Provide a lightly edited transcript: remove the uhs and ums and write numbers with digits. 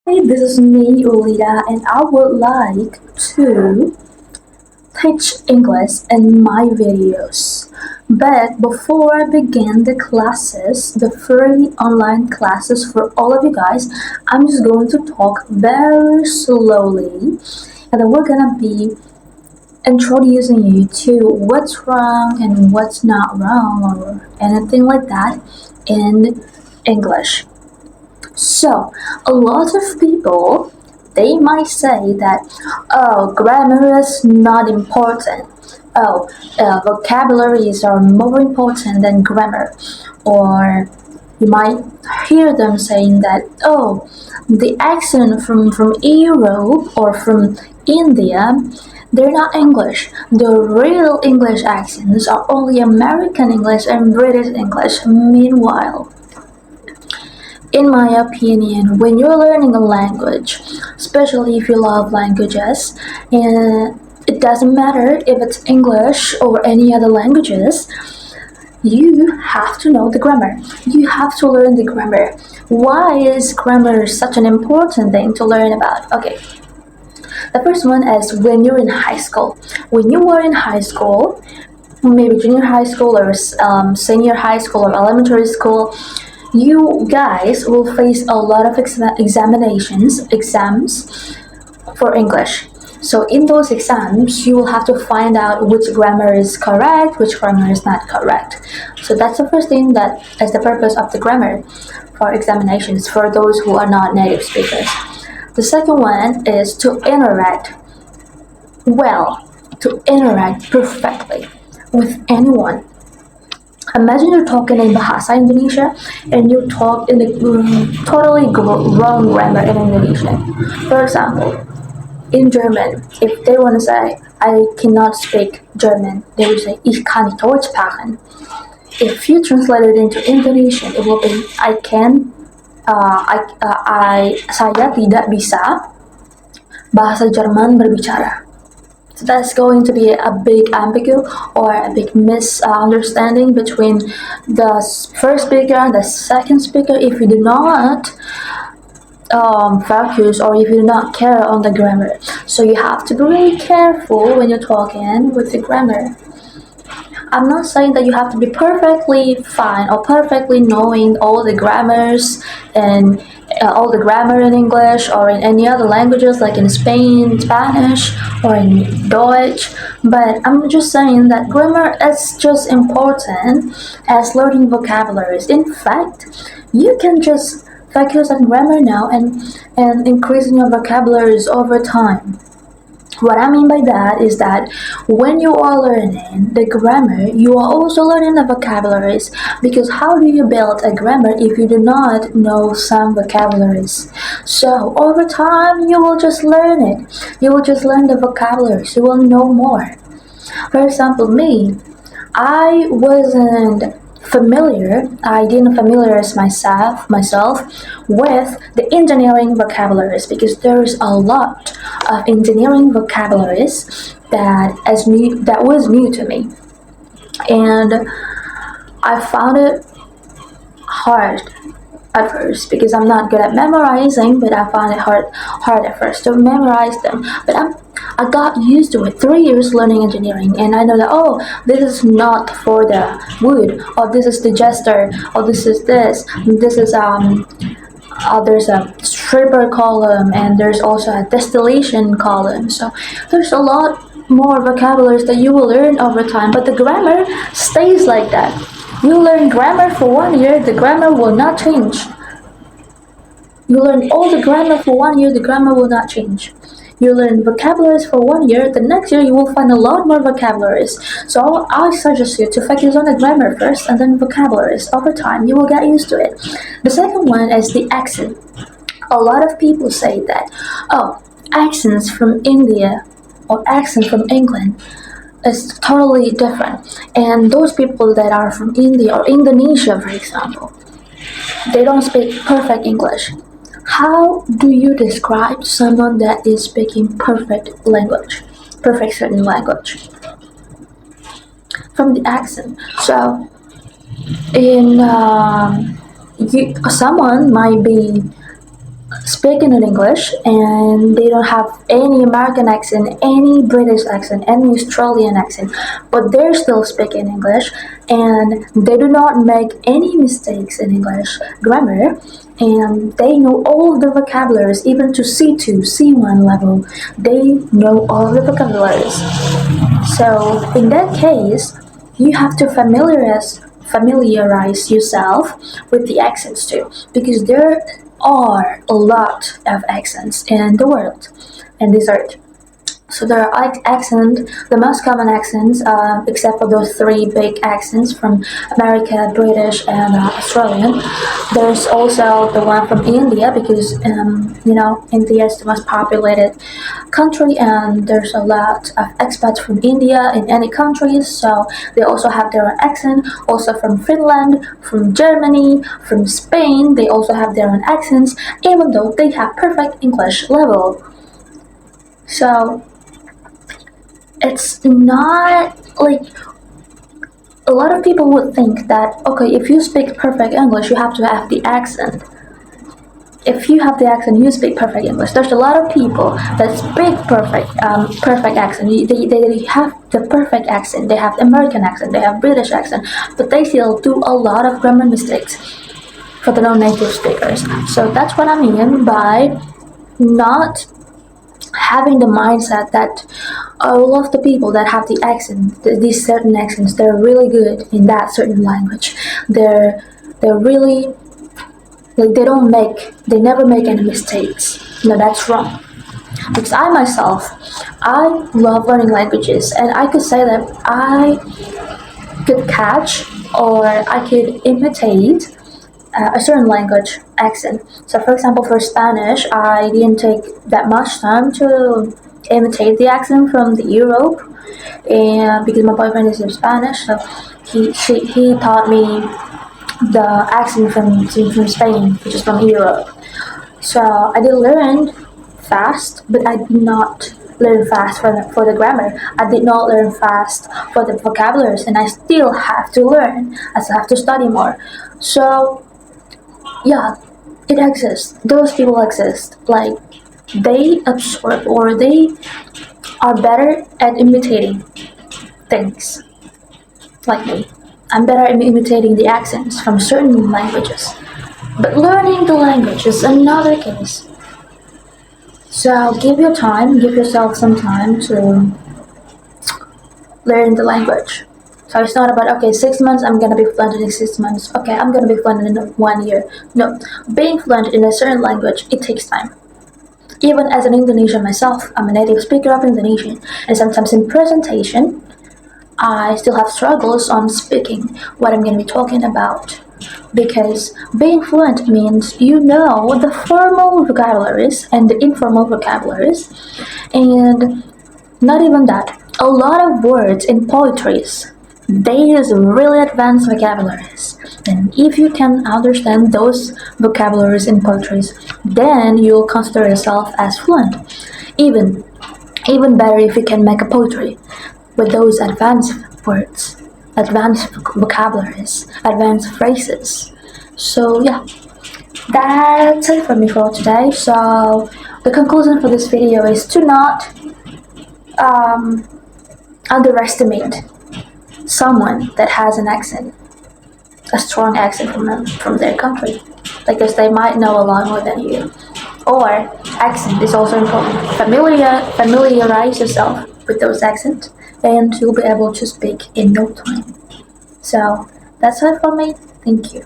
Hey, this is me, Ulita, and I would like to teach English in my videos. But before I begin the classes, the free online classes for all of you guys, I'm just going to talk very slowly, and then we're gonna be introducing you to what's wrong and what's not wrong or anything like that in English. So, a lot of people they might say that, oh, grammar is not important. Oh, vocabularies are more important than grammar. Or you might hear them saying that, oh, the accent from Europe or from India, they're not English. The real English accents are only American English and British English. Meanwhile, in my opinion, when you're learning a language, especially if you love languages, and it doesn't matter if it's English or any other languages, you have to know the grammar. You have to learn the grammar. Why is grammar such an important thing to learn about? Okay, the first one is when you're in high school. When you were in high school, maybe junior high school or senior high school or elementary school, you guys will face a lot of exams for English. So in those exams, you will have to find out which grammar is correct, which grammar is not correct. So that's the first thing that is the purpose of the grammar for examinations for those who are not native speakers. The second one is to interact well, to interact perfectly with anyone. Imagine you're talking in Bahasa Indonesia and you talk in the totally wrong grammar in Indonesian. For example, in German, if they want to say, I cannot speak German, they would say, ich kann nicht Deutsch sprechen. If you translate it into Indonesian, it will be, saya tidak bisa bahasa Jerman berbicara. So that's going to be a big ambiguity or a big misunderstanding between the first speaker and the second speaker if you do not focus or if you do not care on the grammar. So you have to be really careful when you're talking with the grammar. I'm not saying that you have to be perfectly fine or perfectly knowing all the grammars and all the grammar in English or in any other languages like in Spain, Spanish, or in Deutsch, but I'm just saying that grammar is just important as learning vocabularies. In fact, you can just focus on grammar now and increasing your vocabularies over time. What I mean by that is that when you are learning the grammar, you are also learning the vocabularies because how do you build a grammar if you do not know some vocabularies? So over time, you will just learn it. You will just learn the vocabularies. You will know more. For example, me, I wasn't familiar. I didn't familiarize myself with the engineering vocabularies because there's a lot of engineering vocabularies that was new to me, and I found it hard at first because I'm not good at memorizing, but I found it hard at first to memorize them. But I got used to it. 3 years learning engineering, and I know that this is not for the wood, or this is the jester, or this is this. This is there's a stripper column, and there's also a distillation column. So there's a lot more vocabularies that you will learn over time, but the grammar stays like that. You learn grammar for 1 year, the grammar will not change. You learn all the grammar for 1 year, the grammar will not change. You learn vocabularies for 1 year, the next year you will find a lot more vocabularies. So I suggest you to focus on the grammar first and then vocabularies. Over time, you will get used to it. The second one is the accent. A lot of people say that, accents from India or accent from England is totally different. And those people that are from India or Indonesia, for example, they don't speak perfect English. How do you describe someone that is speaking perfect certain language? From the accent. So, someone might be speaking in English and they don't have any American accent, any British accent, any Australian accent, but they're still speaking English and they do not make any mistakes in English grammar and they know all of the vocabularies, even to C2, C1 level. They know all the vocabularies. So in that case, you have to familiarize yourself with the accents too, because there are a lot of accents in the world, and these are so there are accents, the most common accents, except for those three big accents from America, British, and Australian. There's also the one from India because India is the most populated country, and there's a lot of expats from India in any countries. So they also have their own accent. Also from Finland, from Germany, from Spain, they also have their own accents, even though they have perfect English level. So it's not like a lot of people would think that okay, if you speak perfect English, you have to have the accent. If you have the accent, you speak perfect English. There's a lot of people that speak perfect accent. They have the perfect accent. They have American accent. They have British accent, but they still do a lot of grammar mistakes for the non-native speakers. So that's what I mean by not having the mindset that all of the people that have the accent, these certain accents, they're really good in that certain language. They're really like they never make any mistakes. No, that's wrong. Because I myself, I love learning languages, and I could say that I could catch or I could imitate a certain language accent. So, for example, for Spanish, I didn't take that much time to imitate the accent from the Europe, and because my boyfriend is in Spanish, so he taught me the accent from Spain, which is from Europe. So I did learn fast, but I did not learn fast for the grammar. I did not learn fast for the vocabularies, and I still have to learn. I still have to study more. So yeah, it exists. Those people exist. Like they absorb or they are better at imitating things. Like me, I'm better at imitating the accents from certain languages. But learning the language is another case. So give yourself some time to learn the language. So it's not about okay, 6 months I'm gonna be fluent in 6 months. Okay, I'm gonna be fluent in 1 year. No, being fluent in a certain language, it takes time. Even as an Indonesian myself, I'm a native speaker of Indonesian, and sometimes in presentation, I still have struggles on speaking what I'm gonna be talking about. Because being fluent means you know the formal vocabularies and the informal vocabularies, and not even that. A lot of words in poetries, they use really advanced vocabularies. And if you can understand those vocabularies in poetries, then you'll consider yourself as fluent. Even better if you can make a poetry with those advanced words, advanced vocabularies, advanced phrases. So yeah, that's it for me for today. So the conclusion for this video is to not underestimate someone that has an accent, a strong accent from their country, because they might know a lot more than you. Or accent is also important. Familiarize yourself with those accents, and you'll be able to speak in no time. So that's it for me. Thank you.